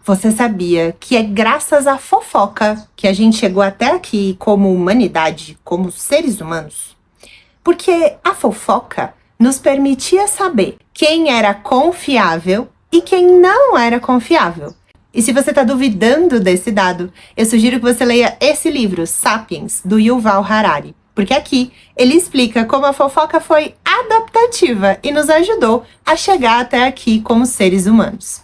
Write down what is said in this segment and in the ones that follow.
Você sabia que é graças à fofoca que a gente chegou até aqui como humanidade, como seres humanos? Porque a fofoca nos permitia saber quem era confiável e quem não era confiável. E se você está duvidando desse dado, eu sugiro que você leia esse livro, Sapiens, do Yuval Harari. Porque aqui ele explica como a fofoca foi adaptativa e nos ajudou a chegar até aqui como seres humanos.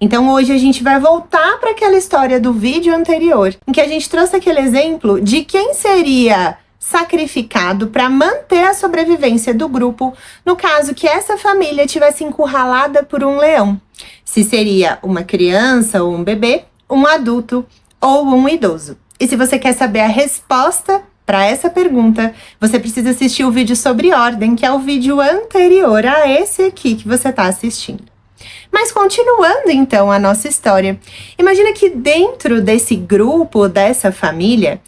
Então hoje a gente vai voltar para aquela história do vídeo anterior, em que a gente trouxe aquele exemplo de quem seria sacrificado para manter a sobrevivência do grupo, no caso que essa família tivesse encurralada por um leão. Se seria uma criança ou um bebê, um adulto ou um idoso. E se você quer saber a resposta para essa pergunta, você precisa assistir o vídeo sobre ordem, que é o vídeo anterior a esse aqui que você está assistindo. Mas continuando então a nossa história, imagina que dentro desse grupo, dessa família,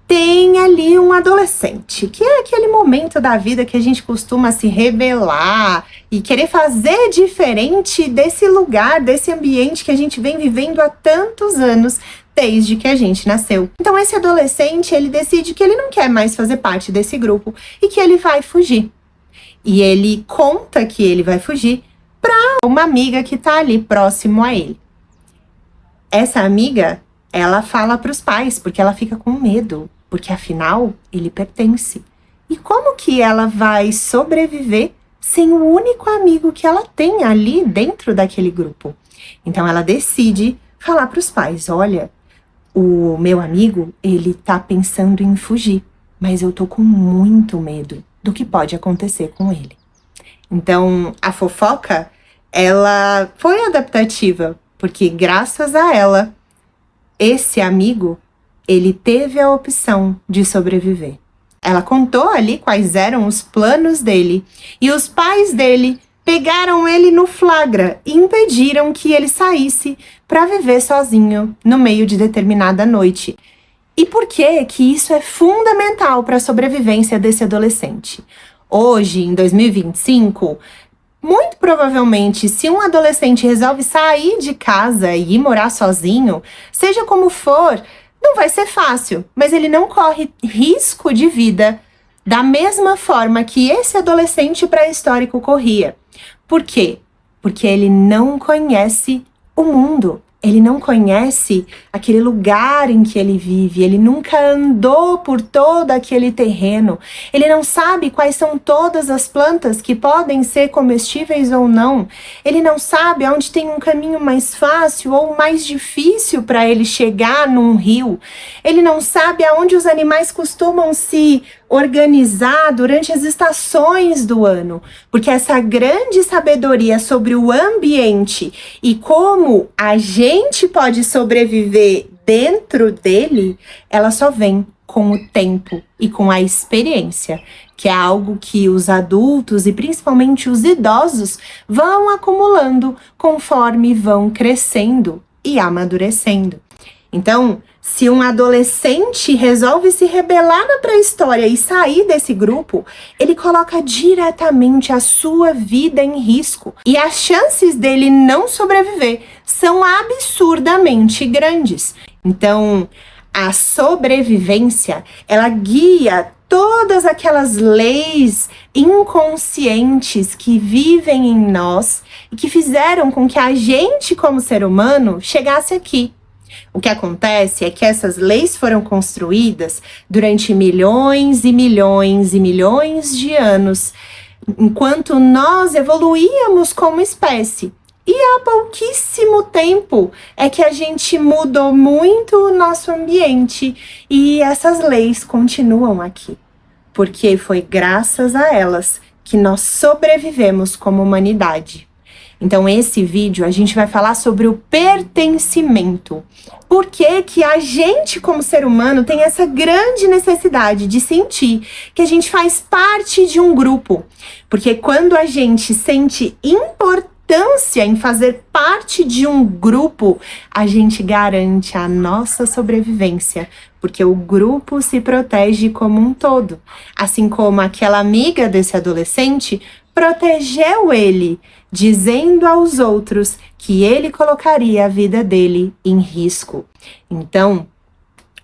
tem ali um adolescente, que é aquele momento da vida que a gente costuma se rebelar e querer fazer diferente desse lugar, desse ambiente que a gente vem vivendo há tantos anos, desde que a gente nasceu. Então esse adolescente, ele decide que ele não quer mais fazer parte desse grupo e que ele vai fugir. E ele conta que ele vai fugir para uma amiga que tá ali próximo a ele. Essa amiga, ela fala para os pais, porque ela fica com medo, porque afinal ele pertence. E como que ela vai sobreviver sem o único amigo que ela tem ali dentro daquele grupo? Então ela decide falar para os pais: olha, o meu amigo, ele tá pensando em fugir, mas eu tô com muito medo do que pode acontecer com ele. Então, a fofoca, ela foi adaptativa, porque graças a ela, esse amigo, ele teve a opção de sobreviver. Ela contou ali quais eram os planos dele, e os pais dele pegaram ele no flagra e impediram que ele saísse para viver sozinho no meio de determinada noite. E por que que isso é fundamental para a sobrevivência desse adolescente? Hoje, em 2025, muito provavelmente, se um adolescente resolve sair de casa e ir morar sozinho, seja como for, não vai ser fácil, mas ele não corre risco de vida da mesma forma que esse adolescente pré-histórico corria. Por quê? Porque ele não conhece o mundo. Ele não conhece aquele lugar em que ele vive, ele nunca andou por todo aquele terreno, ele não sabe quais são todas as plantas que podem ser comestíveis ou não, ele não sabe onde tem um caminho mais fácil ou mais difícil para ele chegar num rio, ele não sabe aonde os animais costumam se organizar durante as estações do ano, porque essa grande sabedoria sobre o ambiente e como a gente pode sobreviver dentro dele, ela só vem com o tempo e com a experiência, que é algo que os adultos e principalmente os idosos vão acumulando conforme vão crescendo e amadurecendo. Então, se um adolescente resolve se rebelar na pré-história e sair desse grupo, ele coloca diretamente a sua vida em risco. E as chances dele não sobreviver são absurdamente grandes. Então, a sobrevivência, ela guia todas aquelas leis inconscientes que vivem em nós e que fizeram com que a gente, como ser humano, chegasse aqui. O que acontece é que essas leis foram construídas durante milhões e milhões e milhões de anos, enquanto nós evoluíamos como espécie. E há pouquíssimo tempo é que a gente mudou muito o nosso ambiente e essas leis continuam aqui, porque foi graças a elas que nós sobrevivemos como humanidade. Então, esse vídeo a gente vai falar sobre o pertencimento. Por que que a gente, como ser humano, tem essa grande necessidade de sentir que a gente faz parte de um grupo? Porque quando a gente sente importância em fazer parte de um grupo, a gente garante a nossa sobrevivência, porque o grupo se protege como um todo. Assim como aquela amiga desse adolescente protegeu ele, dizendo aos outros que ele colocaria a vida dele em risco. Então,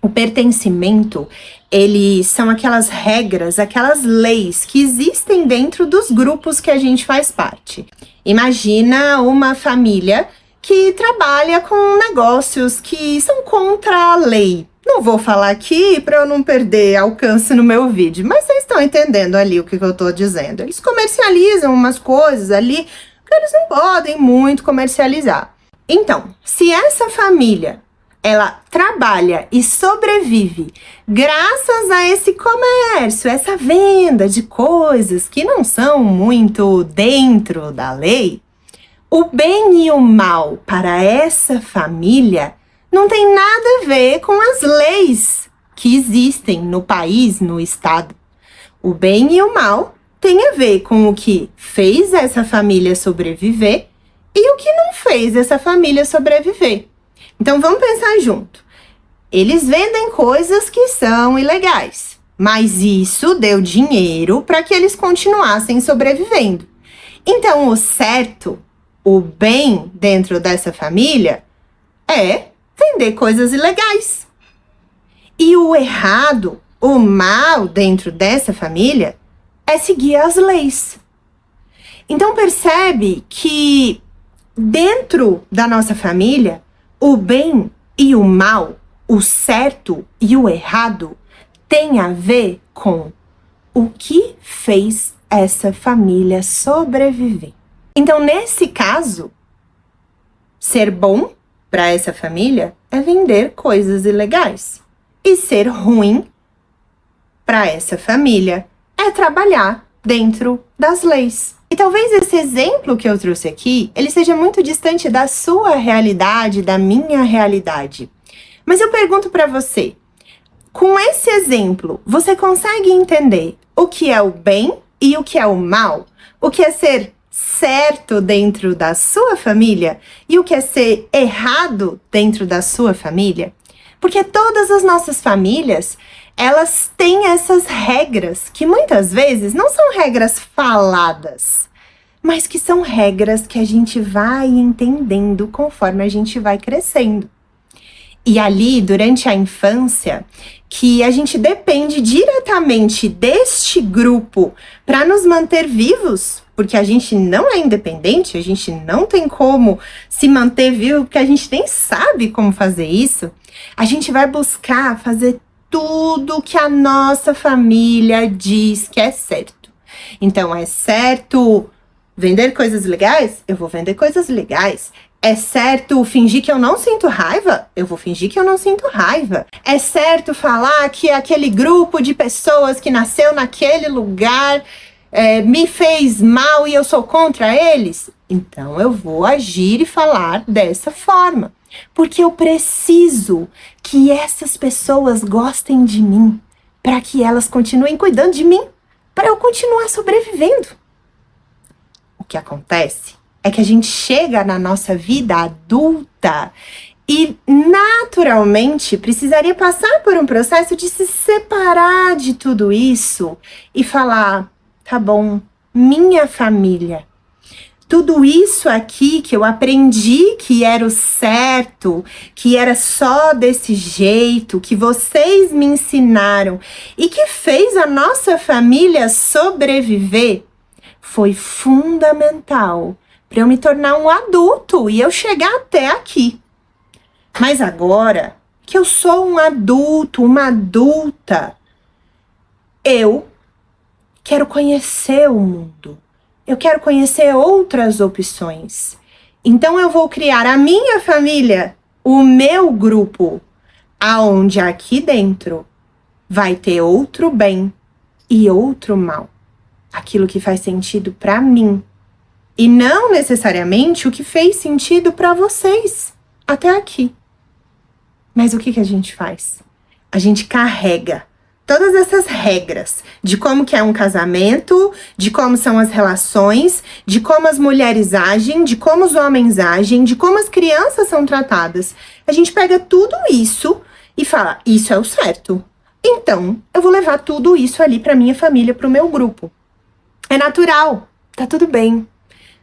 o pertencimento, eles são aquelas regras, aquelas leis que existem dentro dos grupos que a gente faz parte. Imagina uma família que trabalha com negócios que são contra a lei. Não vou falar aqui para eu não perder alcance no meu vídeo, mas vocês estão entendendo ali o que eu estou dizendo. Eles comercializam umas coisas ali que eles não podem muito comercializar. Então, se essa família ela trabalha e sobrevive graças a esse comércio, essa venda de coisas que não são muito dentro da lei, o bem e o mal para essa família não tem nada a ver com as leis que existem no país, no estado. O bem e o mal tem a ver com o que fez essa família sobreviver e o que não fez essa família sobreviver. Então vamos pensar junto. Eles vendem coisas que são ilegais, mas isso deu dinheiro para que eles continuassem sobrevivendo. Então o certo, o bem dentro dessa família é vender coisas ilegais. E o errado, o mal dentro dessa família é seguir as leis. Então percebe que dentro da nossa família, o bem e o mal, o certo e o errado, tem a ver com o que fez essa família sobreviver. Então, nesse caso, ser bom para essa família é vender coisas ilegais. E ser ruim para essa família é trabalhar dentro das leis. E talvez esse exemplo que eu trouxe aqui, ele seja muito distante da sua realidade, da minha realidade. Mas eu pergunto para você, com esse exemplo, você consegue entender o que é o bem e o que é o mal? O que é ser certo dentro da sua família e o que é ser errado dentro da sua família? Porque todas as nossas famílias, elas têm essas regras que muitas vezes não são regras faladas, mas que são regras que a gente vai entendendo conforme a gente vai crescendo. E ali, durante a infância, que a gente depende diretamente deste grupo para nos manter vivos, porque a gente não é independente, a gente não tem como se manter vivo, porque a gente nem sabe como fazer isso, a gente vai buscar fazer tudo que a nossa família diz que é certo. Então, é certo vender coisas legais? Eu vou vender coisas legais. É certo fingir que eu não sinto raiva? Eu vou fingir que eu não sinto raiva. É certo falar que aquele grupo de pessoas que nasceu naquele lugar me fez mal e eu sou contra eles? Então eu vou agir e falar dessa forma. Porque eu preciso que essas pessoas gostem de mim, para que elas continuem cuidando de mim, para eu continuar sobrevivendo. O que acontece é que a gente chega na nossa vida adulta e naturalmente precisaria passar por um processo de se separar de tudo isso e falar, tá bom, minha família, tudo isso aqui que eu aprendi que era o certo, que era só desse jeito, que vocês me ensinaram e que fez a nossa família sobreviver, foi fundamental para eu me tornar um adulto e eu chegar até aqui. Mas agora que eu sou um adulto, uma adulta, eu quero conhecer o mundo. Eu quero conhecer outras opções. Então eu vou criar a minha família, o meu grupo, aonde aqui dentro vai ter outro bem e outro mal. Aquilo que faz sentido para mim. E não necessariamente o que fez sentido para vocês até aqui. Mas o que a gente faz? A gente carrega todas essas regras de como que é um casamento, de como são as relações, de como as mulheres agem, de como os homens agem, de como as crianças são tratadas. A gente pega tudo isso e fala, isso é o certo. Então, eu vou levar tudo isso ali para minha família, para o meu grupo. É natural. Tá tudo bem.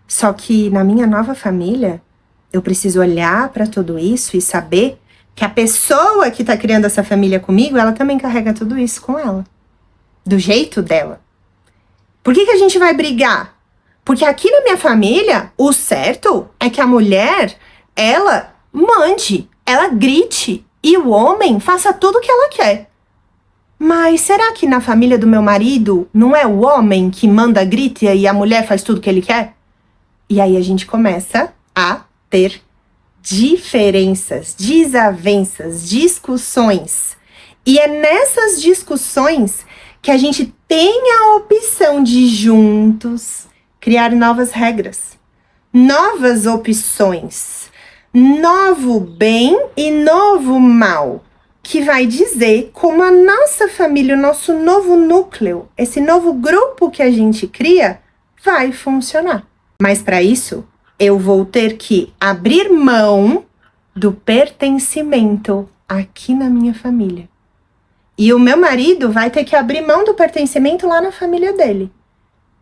Só que na minha nova família, eu preciso olhar para tudo isso e saber que a pessoa que tá criando essa família comigo, ela também carrega tudo isso com ela. Do jeito dela. Por que a gente vai brigar? Porque aqui na minha família, o certo é que a mulher, ela mande, ela grite e o homem faça tudo o que ela quer. Mas será que na família do meu marido não é o homem que manda, grita e a mulher faz tudo o que ele quer? E aí a gente começa a ter diferenças, desavenças, discussões. E é nessas discussões que a gente tem a opção de juntos criar novas regras, novas opções, novo bem e novo mal, que vai dizer como a nossa família, o nosso novo núcleo, esse novo grupo que a gente cria, vai funcionar. Mas para isso, eu vou ter que abrir mão do pertencimento aqui na minha família. E o meu marido vai ter que abrir mão do pertencimento lá na família dele.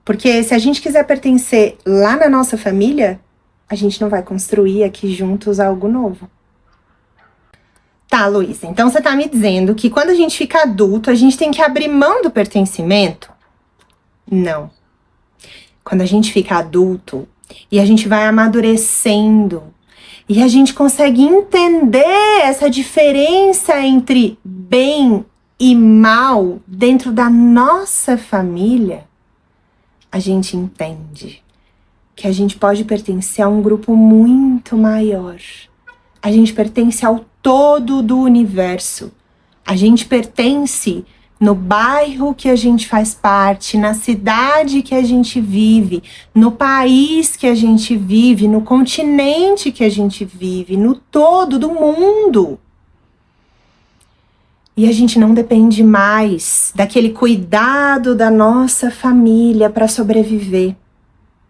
Porque se a gente quiser pertencer lá na nossa família, a gente não vai construir aqui juntos algo novo. Tá, Luísa, então você tá me dizendo que quando a gente fica adulto, a gente tem que abrir mão do pertencimento? Não. Quando a gente fica adulto e a gente vai amadurecendo e a gente consegue entender essa diferença entre bem e mal dentro da nossa família, a gente entende que a gente pode pertencer a um grupo muito maior. A gente pertence ao todo do universo. A gente pertence no bairro que a gente faz parte, na cidade que a gente vive, no país que a gente vive, no continente que a gente vive, no todo do mundo. E a gente não depende mais daquele cuidado da nossa família para sobreviver.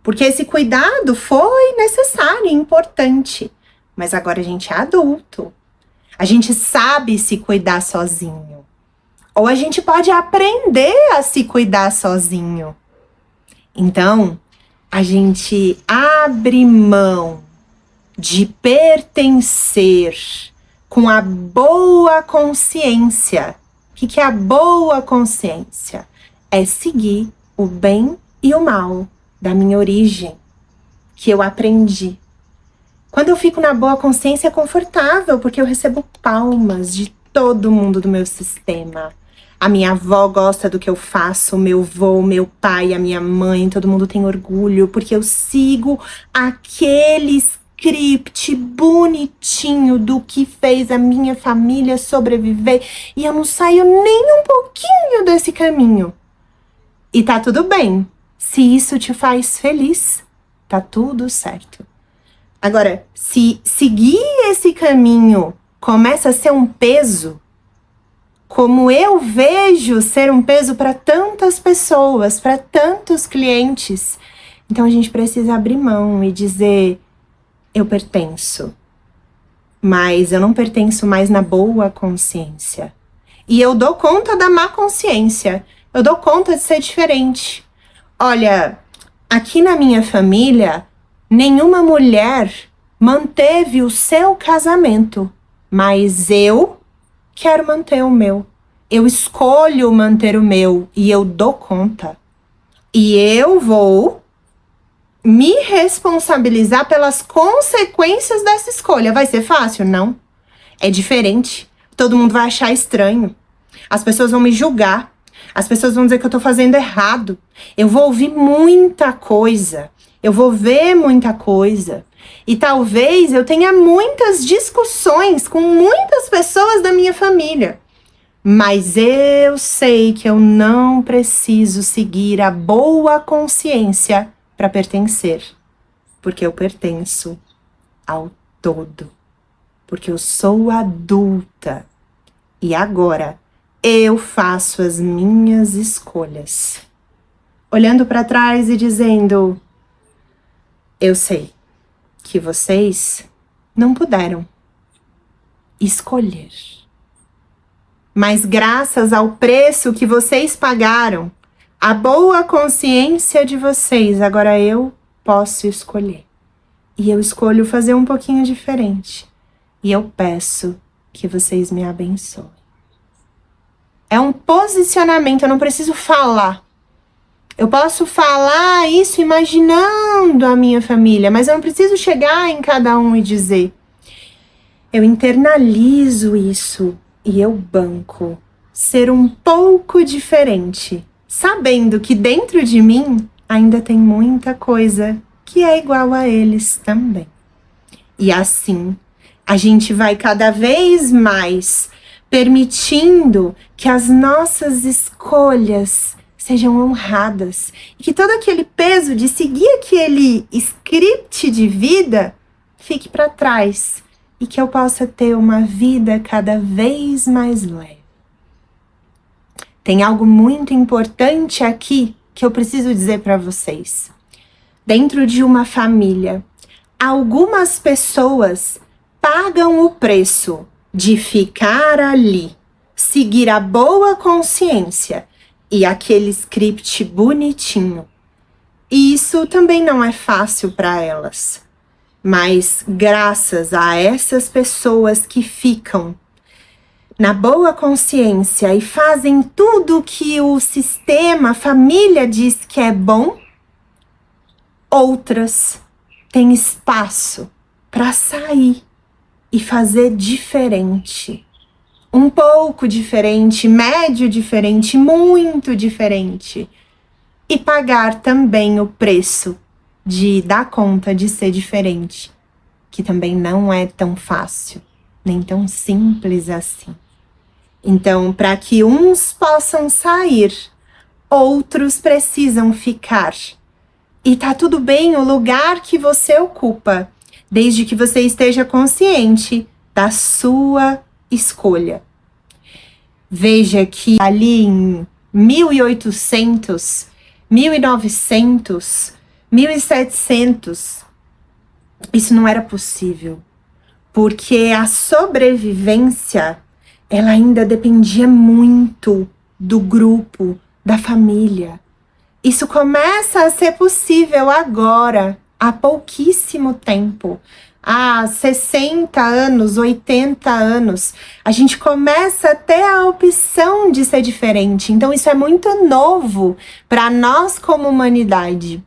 Porque esse cuidado foi necessário e importante. Mas agora a gente é adulto. A gente sabe se cuidar sozinho. Ou a gente pode aprender a se cuidar sozinho. Então, a gente abre mão de pertencer com a boa consciência. O que é a boa consciência? É seguir o bem e o mal da minha origem, que eu aprendi. Quando eu fico na boa consciência é confortável, porque eu recebo palmas de todo mundo do meu sistema. A minha avó gosta do que eu faço, o meu avô, meu pai, a minha mãe, todo mundo tem orgulho, porque eu sigo aquele script bonitinho do que fez a minha família sobreviver e eu não saio nem um pouquinho desse caminho. E tá tudo bem. Se isso te faz feliz, tá tudo certo. Agora, se seguir esse caminho começa a ser um peso, como eu vejo ser um peso para tantas pessoas, para tantos clientes, então a gente precisa abrir mão e dizer, eu pertenço, mas eu não pertenço mais na boa consciência. E eu dou conta da má consciência, eu dou conta de ser diferente. Olha, aqui na minha família, nenhuma mulher manteve o seu casamento, mas eu quero manter o meu. Eu escolho manter o meu e eu dou conta. E eu vou me responsabilizar pelas consequências dessa escolha. Vai ser fácil? Não. É diferente. Todo mundo vai achar estranho. As pessoas vão me julgar. As pessoas vão dizer que eu tô fazendo errado. Eu vou ouvir muita coisa. Eu vou ver muita coisa. E talvez eu tenha muitas discussões com muitas pessoas da minha família. Mas eu sei que eu não preciso seguir a boa consciência para pertencer. Porque eu pertenço ao todo. Porque eu sou adulta. E agora eu faço as minhas escolhas. Olhando para trás e dizendo, eu sei que vocês não puderam escolher. Mas graças ao preço que vocês pagaram A boa consciência de vocês, agora eu posso escolher. E eu escolho fazer um pouquinho diferente. E eu peço que vocês me abençoem. É um posicionamento, eu não preciso falar. Eu posso falar isso imaginando a minha família, mas eu não preciso chegar em cada um e dizer. Eu internalizo isso e eu banco ser um pouco diferente, sabendo que dentro de mim ainda tem muita coisa que é igual a eles também. E assim, a gente vai cada vez mais permitindo que as nossas escolhas sejam honradas e que todo aquele peso de seguir aquele script de vida fique para trás e que eu possa ter uma vida cada vez mais leve. Tem algo muito importante aqui que eu preciso dizer para vocês. Dentro de uma família, algumas pessoas pagam o preço de ficar ali, seguir a boa consciência e aquele script bonitinho. E isso também não é fácil para elas. Mas graças a essas pessoas que ficam na boa consciência e fazem tudo que o sistema, a família diz que é bom, outras têm espaço para sair e fazer diferente. Um pouco diferente, médio diferente, muito diferente. E pagar também o preço de dar conta de ser diferente, que também não é tão fácil, nem tão simples assim. Então, para que uns possam sair, outros precisam ficar. E tá tudo bem o lugar que você ocupa, desde que você esteja consciente da sua escolha. Veja que ali em 1800, 1900, 1700, isso não era possível, porque a sobrevivência, ela ainda dependia muito do grupo, da família. Isso começa a ser possível agora, há pouquíssimo tempo. Há 60 anos, 80 anos, a gente começa a ter a opção de ser diferente. Então isso é muito novo para nós como humanidade.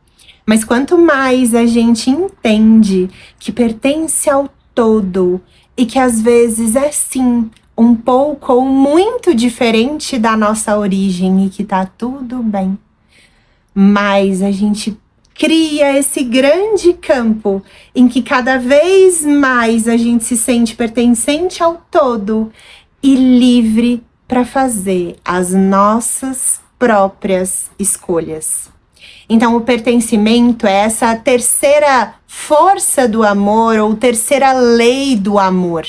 Mas quanto mais a gente entende que pertence ao todo e que às vezes é sim um pouco ou muito diferente da nossa origem e que tá tudo bem, mas a gente cria esse grande campo em que cada vez mais a gente se sente pertencente ao todo e livre para fazer as nossas próprias escolhas. Então, o pertencimento é essa terceira força do amor ou terceira lei do amor.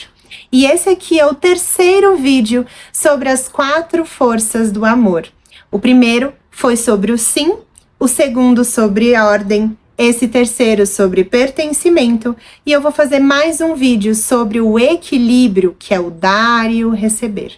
E esse aqui é o terceiro vídeo sobre as 4 forças do amor. O primeiro foi sobre o sim, o segundo sobre a ordem, esse terceiro sobre pertencimento, e eu vou fazer mais um vídeo sobre o equilíbrio, que é o dar e o receber.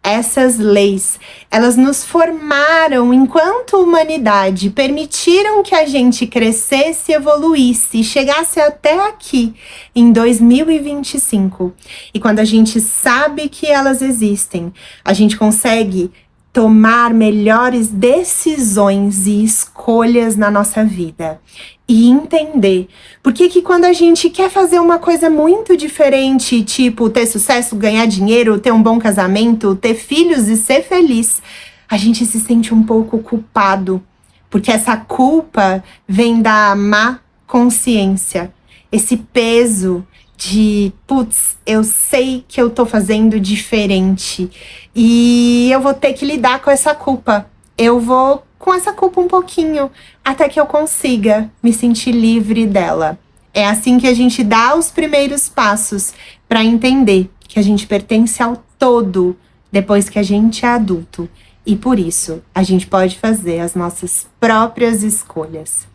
Essas leis, elas nos formaram enquanto humanidade, permitiram que a gente crescesse, evoluísse e chegasse até aqui, em 2025. E quando a gente sabe que elas existem, a gente consegue tomar melhores decisões e escolhas na nossa vida. E entender por que quando a gente quer fazer uma coisa muito diferente, tipo ter sucesso, ganhar dinheiro, ter um bom casamento, ter filhos e ser feliz, a gente se sente um pouco culpado, porque essa culpa vem da má consciência, esse peso de, putz, eu sei que eu tô fazendo diferente e eu vou ter que lidar com essa culpa. Eu vou com essa culpa um pouquinho, até que eu consiga me sentir livre dela. É assim que a gente dá os primeiros passos para entender que a gente pertence ao todo depois que a gente é adulto. E por isso, a gente pode fazer as nossas próprias escolhas.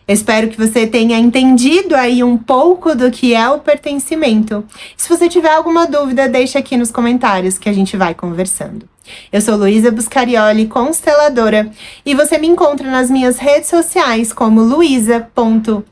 Espero que você tenha entendido aí um pouco do que é o pertencimento. Se você tiver alguma dúvida, deixa aqui nos comentários que a gente vai conversando. Eu sou Luísa Buscarioli, consteladora, e você me encontra nas minhas redes sociais como luisa.tbg.